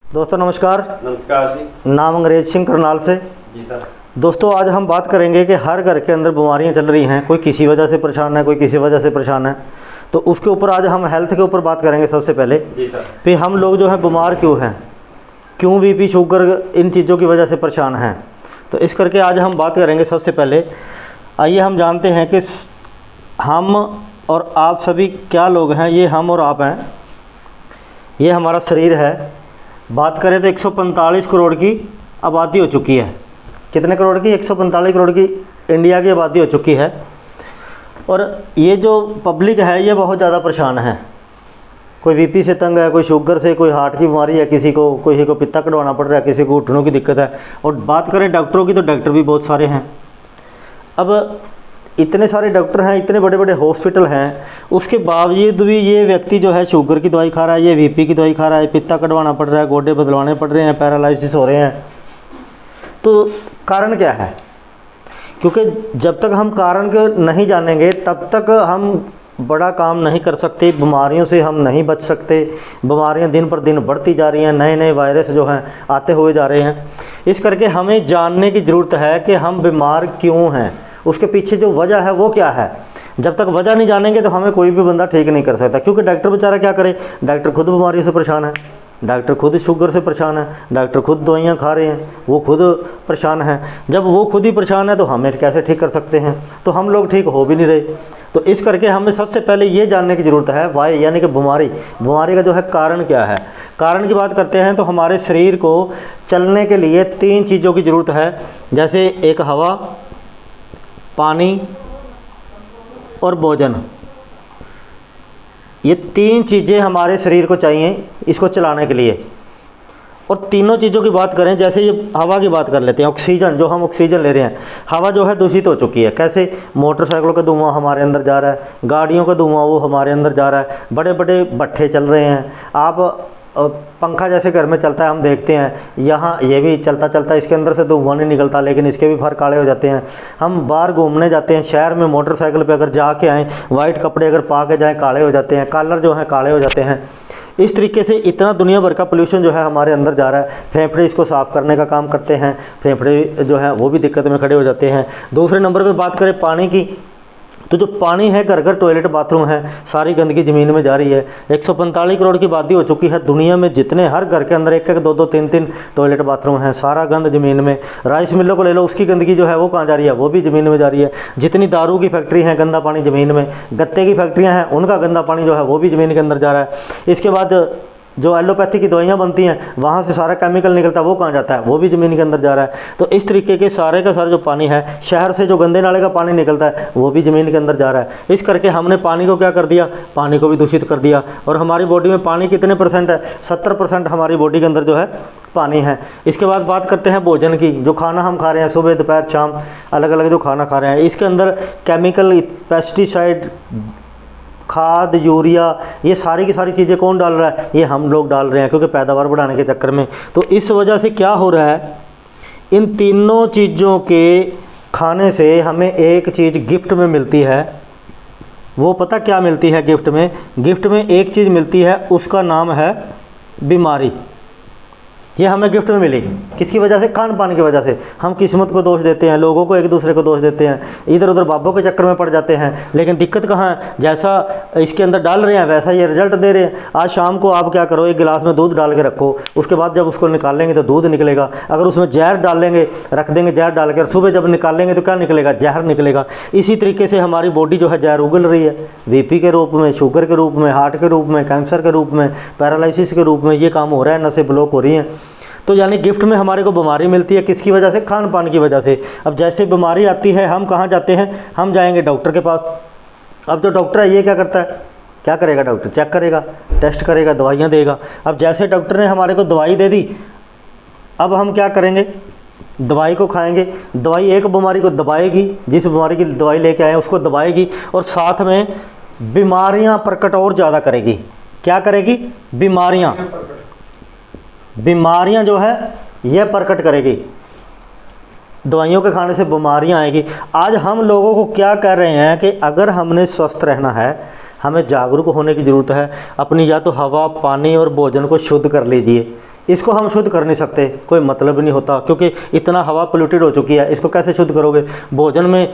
दोस्तों नमस्कार। नमस्कार जी। नाम अंग्रेज सिंह करनाल से। जी सर। दोस्तों आज हम बात करेंगे कि हर घर के अंदर बीमारियां चल रही हैं, कोई किसी वजह से परेशान है, कोई किसी वजह से परेशान है। तो उसके ऊपर आज हम हेल्थ के ऊपर बात करेंगे। सबसे पहले जी सर। कि हम लोग जो है बीमार क्यों हैं, क्यों बीपी शुगर इन चीज़ों की वजह से परेशान हैं। तो इस करके आज हम बात करेंगे। सबसे पहले आइए हम जानते हैं कि हम और आप सभी क्या लोग हैं। ये हम और आप हैं, ये हमारा शरीर है। बात करें तो 145 करोड़ की आबादी हो चुकी है। कितने करोड़ की? 145 करोड़ की इंडिया की आबादी हो चुकी है। और ये जो पब्लिक है ये बहुत ज़्यादा परेशान है। कोई बीपी से तंग है, कोई शुगर से, कोई हार्ट की बीमारी है, किसी को पित्ता कटवाना पड़ रहा है, किसी को घुटनों की दिक्कत है। और बात करें डॉक्टरों की तो डॉक्टर भी बहुत सारे हैं। अब इतने सारे डॉक्टर हैं, इतने बड़े बड़े हॉस्पिटल हैं, उसके बावजूद भी ये व्यक्ति जो है शुगर की दवाई खा रहा है, ये बीपी की दवाई खा रहा है, पित्ता कटवाना पड़ रहा है, गोडे बदलवाने पड़ रहे हैं, पैरालिसिस हो रहे हैं। तो कारण क्या है? क्योंकि जब तक हम कारण को नहीं जानेंगे तब तक हम बड़ा काम नहीं कर सकते। बीमारियों से हम नहीं बच सकते। बीमारियां दिन पर दिन बढ़ती जा रही हैं, नए नए वायरस जो हैं आते हुए जा रहे हैं। इस करके हमें जानने की ज़रूरत है कि हम बीमार क्यों हैं, उसके पीछे जो वजह है वो क्या है। जब तक वजह नहीं जानेंगे तो हमें कोई भी बंदा ठीक नहीं कर सकता। क्योंकि डॉक्टर बेचारा क्या करे, डॉक्टर खुद बीमारी से परेशान है, डॉक्टर खुद शुगर से परेशान है, डॉक्टर खुद दवाइयाँ खा रहे हैं, वो खुद परेशान है। जब वो खुद ही परेशान है तो हमें कैसे ठीक कर सकते हैं? तो हम लोग ठीक हो भी नहीं रहे। तो इस करके हमें सबसे पहले ये जानने की ज़रूरत है वाई, यानी कि बीमारी का जो है कारण क्या है। कारण की बात करते हैं तो हमारे शरीर को चलने के लिए 3 चीज़ों की ज़रूरत है। जैसे एक हवा, पानी और भोजन। ये 3 चीज़ें हमारे शरीर को चाहिए इसको चलाने के लिए। और तीनों चीज़ों की बात करें, जैसे ये हवा की बात कर लेते हैं, ऑक्सीजन, जो हम ऑक्सीजन ले रहे हैं, हवा जो है दूषित हो चुकी है। कैसे? मोटरसाइकिलों का धुआं हमारे अंदर जा रहा है, गाड़ियों का धुआं वो हमारे अंदर जा रहा है, बड़े बड़े भट्ठे चल रहे हैं। आप पंखा जैसे घर में चलता है, हम देखते हैं यहाँ ये भी चलता चलता इसके अंदर से धुआं नहीं निकलता, लेकिन इसके भी फर काले हो जाते हैं। हम बाहर घूमने जाते हैं, शहर में मोटरसाइकिल पे अगर जाके आएँ, वाइट कपड़े अगर पा के जाएँ, काले हो जाते हैं, कलर जो है काले हो जाते हैं। इस तरीके से इतना दुनिया भर का पोल्यूशन जो है हमारे अंदर जा रहा है। फेफड़े इसको साफ़ करने का काम करते हैं, फेफड़े जो है वो भी दिक्कत में खड़े हो जाते हैं। दूसरे नंबर पे बात करें पानी की, तो जो पानी है, घर घर टॉयलेट बाथरूम है, सारी गंदगी ज़मीन में जा रही है। 145 करोड़ की आबादी हो चुकी है दुनिया में, जितने हर घर के अंदर 1-1, 2-2, 3-3 टॉयलेट बाथरूम है, सारा गंद ज़मीन में। राइस मिलों को ले लो, उसकी गंदगी जो है वो कहाँ जा रही है? वो भी ज़मीन में जा रही है। जितनी दारू की फैक्ट्री हैं, गंदा पानी ज़मीन में। गत्ते की फैक्ट्रियाँ हैं, उनका गंदा पानी जो है वो भी ज़मीन के अंदर जा रहा है। इसके बाद जो एलोपैथी की दवाइयाँ बनती हैं, वहाँ से सारा केमिकल निकलता है, वो कहाँ जाता है? वो भी ज़मीन के अंदर जा रहा है। तो इस तरीके के सारे का सारा जो पानी है, शहर से जो गंदे नाले का पानी निकलता है वो भी ज़मीन के अंदर जा रहा है। इस करके हमने पानी को क्या कर दिया? पानी को भी दूषित कर दिया। और हमारी बॉडी में पानी कितने परसेंट है? 70% हमारी बॉडी के अंदर जो है पानी है। इसके बाद बात करते हैं भोजन की। जो खाना हम खा रहे हैं, सुबह दोपहर शाम अलग अलग जो खाना खा रहे हैं, इसके अंदर केमिकल, पेस्टिसाइड, खाद, यूरिया, ये सारी की सारी चीज़ें कौन डाल रहा है? ये हम लोग डाल रहे हैं, क्योंकि पैदावार बढ़ाने के चक्कर में। तो इस वजह से क्या हो रहा है, इन तीनों चीज़ों के खाने से हमें एक चीज़ गिफ्ट में मिलती है। वो पता क्या मिलती है गिफ्ट में? गिफ्ट में एक चीज़ मिलती है, उसका नाम है बीमारी। ये हमें गिफ्ट में मिली। किसकी वजह से? खान पान की वजह से। हम किस्मत को दोष देते हैं, लोगों को, एक दूसरे को दोष देते हैं, इधर उधर बाबों के चक्कर में पड़ जाते हैं। लेकिन दिक्कत कहाँ है? जैसा इसके अंदर डाल रहे हैं वैसा ये रिजल्ट दे रहे हैं। आज शाम को आप क्या करो, एक गिलास में दूध डाल के रखो, उसके बाद जब उसको निकालेंगे तो दूध निकलेगा। अगर उसमें जहर डाल लेंगे, रख देंगे जहर डाल के, सुबह जब निकालेंगे तो क्या निकलेगा? जहर निकलेगा। इसी तरीके से हमारी बॉडी जो है जहर उगल रही है, बीपी के रूप में, शुगर के रूप में, हार्ट के रूप में, कैंसर के रूप में, पैरालिसिस के रूप में। ये काम हो रहा है, नसें ब्लॉक हो रही हैं। तो यानी गिफ्ट में हमारे को बीमारी मिलती है। किसकी वजह से? खान पान की वजह से। अब जैसे बीमारी आती है, हम कहाँ जाते हैं? हम जाएंगे डॉक्टर के पास। अब जो डॉक्टर है ये क्या करता है? क्या करेगा डॉक्टर? चेक करेगा, टेस्ट करेगा, दवाइयाँ देगा। अब जैसे डॉक्टर ने हमारे को दवाई दे दी, अब हम क्या करेंगे? दवाई को खाएंगे। दवाई एक बीमारी को दबाएगी, जिस बीमारी की दवाई लेके आए उसको दबाएगी, और साथ में बीमारियाँ प्रकट और ज़्यादा करेगी। क्या करेगी? बीमारियां जो है यह प्रकट करेगी। दवाइयों के खाने से बीमारियां आएगी। आज हम लोगों को क्या कह रहे हैं कि अगर हमने स्वस्थ रहना है, हमें जागरूक होने की ज़रूरत है। अपनी या तो हवा, पानी और भोजन को शुद्ध कर लीजिए। इसको हम शुद्ध कर नहीं सकते, कोई मतलब नहीं होता, क्योंकि इतना हवा पोल्यूटेड हो चुकी है, इसको कैसे शुद्ध करोगे। भोजन में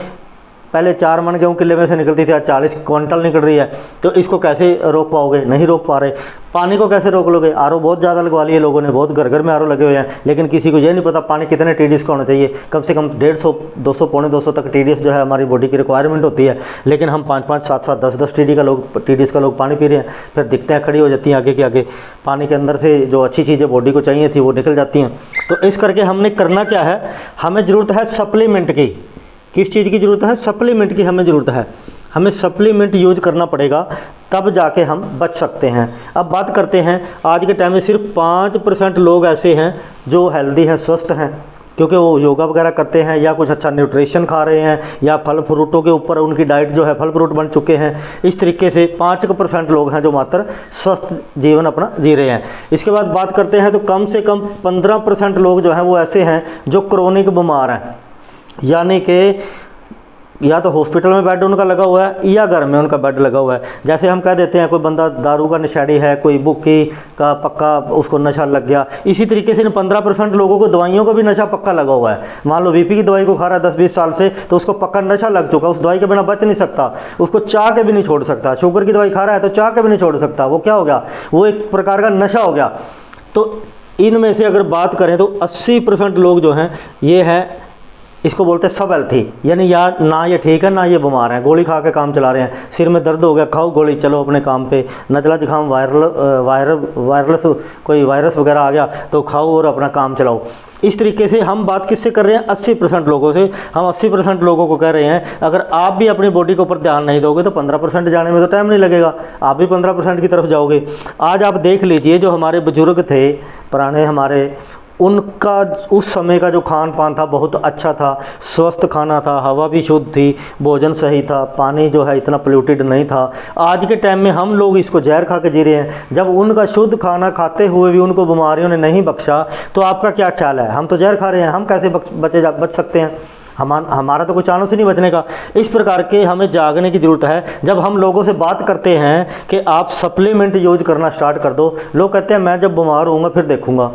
पहले 4 मन गेहूँ किले में से निकलती थी, आज 40 क्विंटल निकल रही है, तो इसको कैसे रोक पाओगे, नहीं रोक पा रहे। पानी को कैसे रोक लोगे, आरओ बहुत ज़्यादा लगवा लिए लोगों ने, बहुत घर घर में आरओ लगे हुए हैं, लेकिन किसी को ये नहीं पता पानी कितने TDS का होना चाहिए। कम से कम 150, 200, पौने 200 तक TDS जो है हमारी बॉडी की रिक्वायरमेंट होती है, लेकिन हम 5-5, 7-7, 10-10 TDS का लोग पानी पी रहे हैं। फिर दिक्कतें खड़ी हो जाती हैं आगे के आगे, पानी के अंदर से जो अच्छी चीज़ें बॉडी को चाहिए थी वो निकल जाती हैं। तो इस करके हमने करना क्या है, हमें ज़रूरत है सप्लीमेंट की। किस चीज़ की ज़रूरत है, सप्लीमेंट की हमें ज़रूरत है। हमें सप्लीमेंट यूज करना पड़ेगा, तब जाके हम बच सकते हैं। अब बात करते हैं, आज के टाइम में सिर्फ 5% लोग ऐसे हैं जो हेल्दी हैं, स्वस्थ हैं, क्योंकि वो योगा वगैरह करते हैं या कुछ अच्छा न्यूट्रिशन खा रहे हैं या फल फ्रूटों के ऊपर उनकी डाइट जो है फल फ्रूट बन चुके हैं। इस तरीके से 5% लोग हैं जो मात्र स्वस्थ जीवन अपना जी रहे हैं। इसके बाद बात करते हैं तो कम से कम 15% लोग जो हैं वो ऐसे हैं जो क्रोनिक बीमार हैं, यानी कि या तो हॉस्पिटल में बेड उनका लगा हुआ है या घर में उनका बेड लगा हुआ है। जैसे हम कह देते हैं कोई बंदा दारू का नशेड़ी है, कोई बुक्की का पक्का उसको नशा लग गया, इसी तरीके से इन 15% लोगों को दवाइयों का भी नशा पक्का लगा हुआ है। मान लो BP की दवाई को खा रहा है 10-20 साल से, तो उसको पक्का नशा लग चुका, उस दवाई के बिना बच नहीं सकता, उसको चाह के भी नहीं छोड़ सकता। शुगर की दवाई खा रहा है तो चाह के भी नहीं छोड़ सकता, वो क्या हो गया, वो एक प्रकार का नशा हो गया। तो इनमें से अगर बात करें तो 80% लोग जो हैं ये हैं, इसको बोलते हैं सब हेल्थी, यानी यार ना ये ठीक है ना ये बीमार है, गोली खा के काम चला रहे हैं। सिर में दर्द हो गया, खाओ गोली, चलो अपने काम पे। नजला जुकाम, वायरस कोई वायरस वगैरह आ गया तो खाओ और अपना काम चलाओ। इस तरीके से हम बात किससे कर रहे हैं, 80% लोगों से। हम 80% लोगों को कह रहे हैं अगर आप भी अपनी बॉडी के ऊपर ध्यान नहीं दोगे तो 15% जाने में तो टाइम नहीं लगेगा, आप भी 15% की तरफ जाओगे। आज आप देख लीजिए जो हमारे बुजुर्ग थे पुराने हमारे, उनका उस समय का जो खान पान था बहुत अच्छा था, स्वस्थ खाना था, हवा भी शुद्ध थी, भोजन सही था, पानी जो है इतना पोल्यूटेड नहीं था। आज के टाइम में हम लोग इसको जहर खा के जी रहे हैं। जब उनका शुद्ध खाना खाते हुए भी उनको बीमारियों ने नहीं बख्शा, तो आपका क्या ख्याल है, हम तो जहर खा रहे हैं, हम कैसे बच सकते हैं। हमारा तो कोई चांस ही नहीं बचने का। इस प्रकार के हमें जागने की ज़रूरत है। जब हम लोगों से बात करते हैं कि आप सप्लीमेंट यूज करना स्टार्ट कर दो, लोग कहते हैं मैं जब बीमार होऊंगा फिर देखूंगा,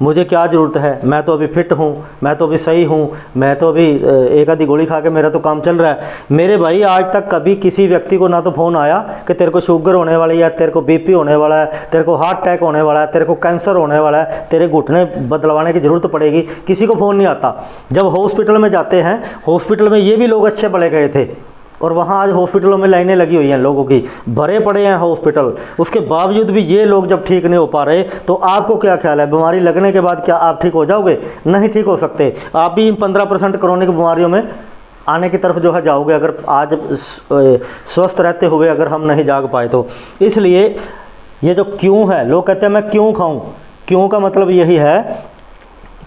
मुझे क्या ज़रूरत है, मैं तो अभी फिट हूँ, मैं तो अभी सही हूँ, मैं तो अभी एक आधी गोली खा के मेरा तो काम चल रहा है। मेरे भाई आज तक कभी किसी व्यक्ति को ना तो फ़ोन आया कि तेरे को शुगर होने वाली है, तेरे को BP होने वाला है, तेरे को हार्ट अटैक होने वाला है, तेरे को कैंसर होने वाला है, तेरे घुटने बदलवाने की ज़रूरत पड़ेगी, किसी को फ़ोन नहीं आता। जब हॉस्पिटल में जाते हैं, हॉस्पिटल में ये भी लोग अच्छे पड़े गए थे और वहाँ आज हॉस्पिटलों में लाइनें लगी हुई हैं, लोगों की भरे पड़े हैं हॉस्पिटल, उसके बावजूद भी ये लोग जब ठीक नहीं हो पा रहे, तो आपको क्या ख्याल है, बीमारी लगने के बाद क्या आप ठीक हो जाओगे? नहीं ठीक हो सकते। आप भी इन 15% क्रोनिक बीमारियों में आने की तरफ जो है जाओगे, अगर आज स्वस्थ रहते हुए अगर हम नहीं जाग पाए तो। इसलिए ये जो क्यों है, लोग कहते हैं मैं क्यों खाऊं, क्यों का मतलब यही है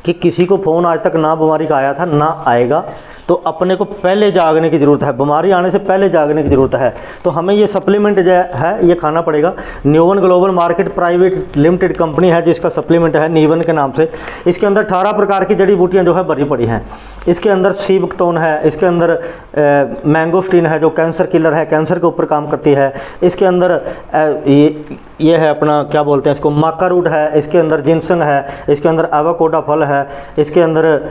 कि किसी को फ़ोन आज तक ना बीमारी का आया था ना आएगा, तो अपने को पहले जागने की ज़रूरत है, बीमारी आने से पहले जागने की ज़रूरत है। तो हमें ये सप्लीमेंट जो है ये खाना पड़ेगा। New one global market private limited company है जिसका सप्लीमेंट है नीवन के नाम से। इसके अंदर 18 प्रकार की जड़ी बूटियाँ जो है भरी पड़ी हैं। इसके अंदर सीबकतोन है, इसके अंदर मैंगोस्टीन है जो कैंसर किलर है, कैंसर के ऊपर काम करती है। इसके अंदर ये है अपना क्या बोलते हैं इसको, माका रूट है, इसके अंदर जिनसंग है, इसके अंदर एवोकाडो फल है, इसके अंदर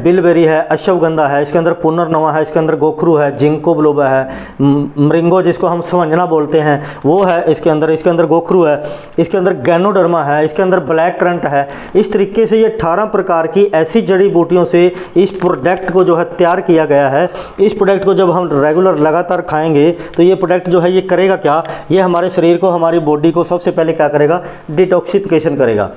बिलबेरी है, अश्वगंधा है, इसके अंदर पुनर्नवा है, इसके अंदर गोखरू है, जिंको बिलोबा है, मरिंगो जिसको हम संजना बोलते हैं वो है इसके अंदर गोखरू है, इसके अंदर गैनोडर्मा है, इसके अंदर ब्लैक करंट है। इस तरीके से ये 18 प्रकार की ऐसी जड़ी बूटियों से इस प्रोडक्ट को जो है तैयार किया गया है। इस प्रोडक्ट को जब हम रेगुलर लगातार खाएंगे तो ये प्रोडक्ट जो है ये करेगा क्या, ये हमारे शरीर को, हमारी बॉडी को सबसे पहले क्या करेगा, डिटॉक्सिफिकेशन करेगा,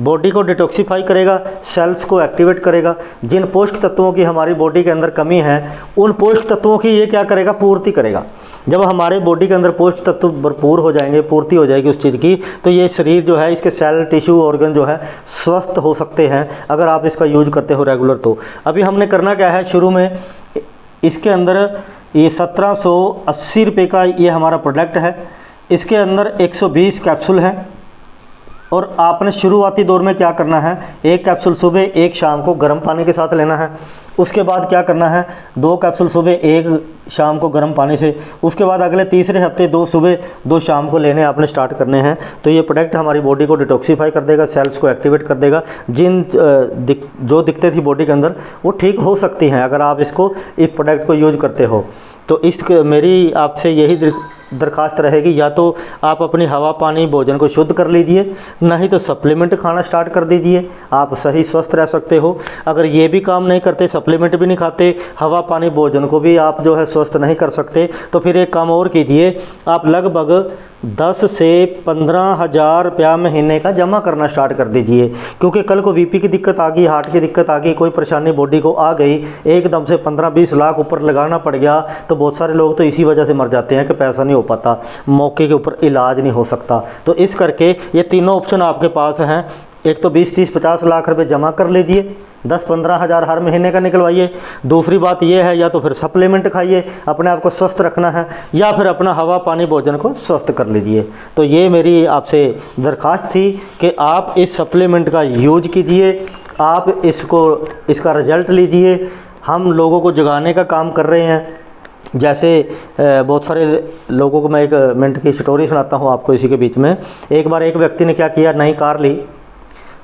बॉडी को डिटॉक्सिफाई करेगा, सेल्स को एक्टिवेट करेगा। जिन पोषक तत्वों की हमारी बॉडी के अंदर कमी है उन पोषक तत्वों की ये क्या करेगा, पूर्ति करेगा। जब हमारे बॉडी के अंदर पोषक तत्व भरपूर हो जाएंगे, पूर्ति हो जाएगी उस चीज़ की, तो ये शरीर जो है, इसके सेल, टिश्यू, ऑर्गन जो है स्वस्थ हो सकते हैं अगर आप इसका यूज करते हो रेगुलर। तो अभी हमने करना क्या है, शुरू में इसके अंदर ये 1780 रुपये का ये हमारा प्रोडक्ट है। इसके अंदर 120 कैप्सूल हैं और आपने शुरुआती दौर में क्या करना है, एक कैप्सूल सुबह, एक शाम को गर्म पानी के साथ लेना है। उसके बाद क्या करना है, 2 कैप्सूल सुबह, 1 शाम को गर्म पानी से। उसके बाद अगले तीसरे हफ्ते 2 सुबह 2 शाम को लेने आपने स्टार्ट करने हैं। तो ये प्रोडक्ट हमारी बॉडी को डिटॉक्सीफाई कर देगा, सेल्स को एक्टिवेट कर देगा। जो दिक्कतें थी बॉडी के अंदर वो ठीक हो सकती हैं अगर आप इस प्रोडक्ट को यूज करते हो। तो मेरी आपसे यही दरख्वास्त रहेगी, या तो आप अपनी हवा पानी भोजन को शुद्ध कर लीजिए, नहीं तो सप्लीमेंट खाना स्टार्ट कर दीजिए, आप सही स्वस्थ रह सकते हो। अगर ये भी काम नहीं करते, सप्लीमेंट भी नहीं खाते, हवा पानी भोजन को भी आप जो है स्वस्थ नहीं कर सकते, तो फिर एक काम और कीजिए, आप लगभग 10 से 15 हज़ार रुपया महीने का जमा करना स्टार्ट कर दीजिए। क्योंकि कल को बीपी की दिक्कत आ गई, हार्ट की दिक्कत आ गई, कोई परेशानी बॉडी को आ गई, एकदम से 15-20 लाख ऊपर लगाना पड़ गया, तो बहुत सारे लोग तो इसी वजह से मर जाते हैं कि पैसा नहीं हो पाता, मौके के ऊपर इलाज नहीं हो सकता। तो इस करके ये तीनों ऑप्शन आपके पास हैं। एक तो 20-30-50 लाख रुपए जमा कर लीजिए, 10-15 हज़ार हर महीने का निकलवाइए। दूसरी बात यह है, या तो फिर सप्लीमेंट खाइए, अपने आप को स्वस्थ रखना है, या फिर अपना हवा पानी भोजन को स्वस्थ कर लीजिए। तो ये मेरी आपसे दरख्वास्त थी कि आप इस सप्लीमेंट का यूज कीजिए, आप इसका रिजल्ट लीजिए। हम लोगों को जगाने का काम कर रहे हैं। जैसे बहुत सारे लोगों को मैं 1 मिनट की स्टोरी सुनाता हूँ आपको इसी के बीच में। एक बार एक व्यक्ति ने क्या किया, नई कार ली,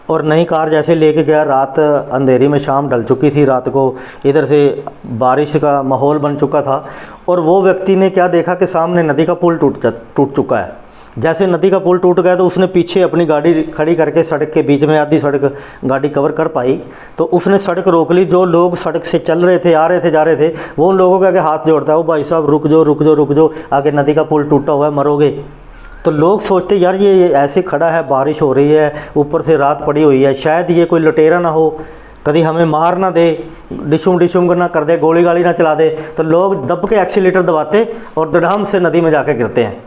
और नई कार जैसे लेके गया, रात अंधेरी में, शाम ढल चुकी थी, रात को इधर से बारिश का माहौल बन चुका था, और वो व्यक्ति ने क्या देखा कि सामने नदी का पुल टूट चुका है। जैसे नदी का पुल टूट गया तो उसने पीछे अपनी गाड़ी खड़ी करके सड़क के बीच में, आधी सड़क गाड़ी कवर कर पाई, तो उसने सड़क रोक ली। जो लोग सड़क से चल रहे थे, आ रहे थे, जा रहे थे, वो उन लोगों के आगे हाथ जोड़ता है, वो भाई साहब रुक जाओ रुक जाओ रुक जाओ, आगे नदी का पुल टूटा हुआ है, मरोगे। तो लोग सोचते यार ये ऐसे खड़ा है, बारिश हो रही है, ऊपर से रात पड़ी हुई है, शायद ये कोई लुटेरा ना हो, कभी हमें मार ना दे, डिशुम ना कर दे, गोली गाली ना चला दे। तो लोग दब के एक्सीलेटर दबाते और धड़ाम से नदी में जाके गिरते हैं।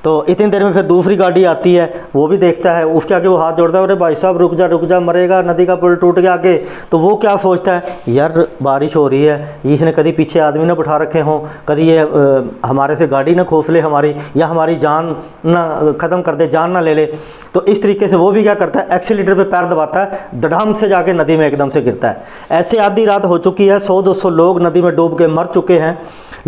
तो इतनी देर में फिर दूसरी गाड़ी आती है, वो भी देखता है, उसके आगे वो हाथ जोड़ता है, अरे भाई साहब रुक जा मरेगा, नदी का पुल टूट गया आगे। तो वो क्या सोचता है, यार बारिश हो रही है, इसने कभी पीछे आदमी ना बिठा रखे हों, कभी ये हमारे से गाड़ी ना खोस ले हमारी, या हमारी जान ना ख़त्म कर दे, जान ना ले ले। तो इस तरीके से वो भी क्या करता है, एक्सीलेटर पे पैर दबाता है, धड़ाम से जाके नदी में एकदम से गिरता है। ऐसे आधी रात हो चुकी है, 100-200 लोग नदी में डूब के मर चुके हैं।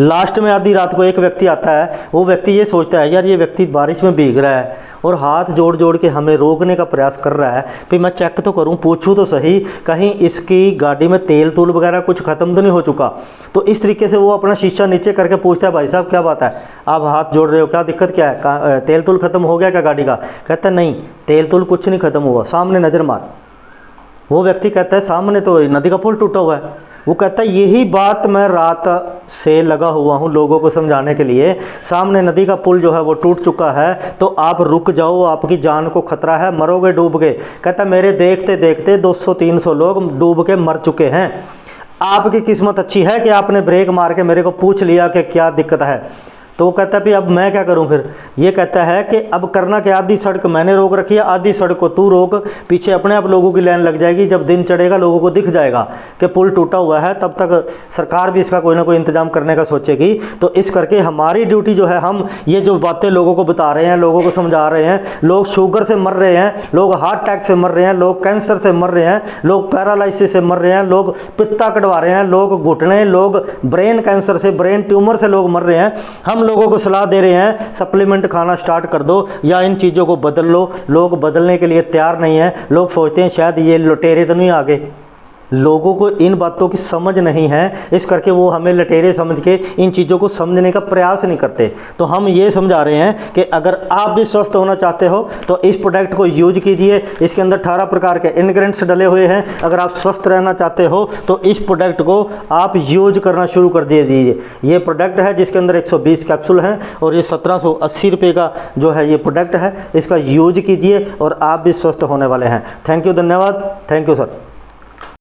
लास्ट में आधी रात को एक व्यक्ति आता है, वो व्यक्ति ये सोचता है यार ये व्यक्ति बारिश में भीग रहा है और हाथ जोड़ जोड़ के हमें रोकने का प्रयास कर रहा है, फिर मैं चेक तो करूं, पूछूं तो सही, कहीं इसकी गाड़ी में तेल तूल वगैरह कुछ ख़त्म तो नहीं हो चुका। तो इस तरीके से वो अपना शीशा नीचे करके पूछता है, भाई साहब क्या बात है, आप हाथ जोड़ रहे हो, क्या दिक्कत क्या है, तेल तूल ख़त्म हो गया क्या गाड़ी का? कहता है नहीं, तेल तूल कुछ नहीं ख़त्म हुआ, सामने नज़र मार। वो व्यक्ति कहता है सामने तो नदी का पुल टूटा हुआ है। वो कहता है यही बात मैं रात से लगा हुआ हूँ लोगों को समझाने के लिए, सामने नदी का पुल जो है वो टूट चुका है, तो आप रुक जाओ, आपकी जान को खतरा है, मरोगे डूब के। कहता है मेरे देखते देखते 200-300 लोग डूब के मर चुके हैं, आपकी किस्मत अच्छी है कि आपने ब्रेक मार के मेरे को पूछ लिया कि क्या दिक्कत है। तो वो कहता है भी अब मैं क्या करूं फिर? ये कहता है कि अब करना कि आधी सड़क मैंने रोक रखी है, आधी सड़क को तू रोक, पीछे अपने आप लोगों की लाइन लग जाएगी, जब दिन चढ़ेगा लोगों को दिख जाएगा कि पुल टूटा हुआ है, तब तक सरकार भी इसका कोई ना कोई इंतजाम करने का सोचेगी। तो इस करके हमारी ड्यूटी जो है, हम ये जो बातें लोगों को बता रहे हैं, लोगों को समझा रहे हैं, लोग शुगर से मर रहे हैं, लोग हार्ट अटैक से मर रहे हैं, लोग कैंसर से मर रहे हैं, लोग पैरालिसिस से मर रहे हैं, लोग पित्ता कटवा रहे हैं, लोग घुटने, लोग ब्रेन कैंसर से, ब्रेन ट्यूमर से लोग मर रहे हैं। हम लोगों को सलाह दे रहे हैं सप्लीमेंट खाना स्टार्ट कर दो या इन चीज़ों को बदल लो। लोग बदलने के लिए तैयार नहीं है। लोग सोचते हैं शायद ये लुटेरे तो नहीं आगे, लोगों को इन बातों की समझ नहीं है, इस करके वो हमें लटेरे समझ के इन चीज़ों को समझने का प्रयास नहीं करते। तो हम ये समझा रहे हैं कि अगर आप भी स्वस्थ होना चाहते हो तो इस प्रोडक्ट को यूज कीजिए। इसके अंदर 18 प्रकार के इंग्रेडिएंट्स डले हुए हैं। अगर आप स्वस्थ रहना चाहते हो तो इस प्रोडक्ट को आप यूज करना शुरू कर दीजिए। ये प्रोडक्ट है जिसके अंदर 120 कैप्सूल हैं और ये 1780 रुपये का जो है ये प्रोडक्ट है। इसका यूज कीजिए और आप भी स्वस्थ होने वाले हैं। थैंक यू, धन्यवाद, थैंक यू सर।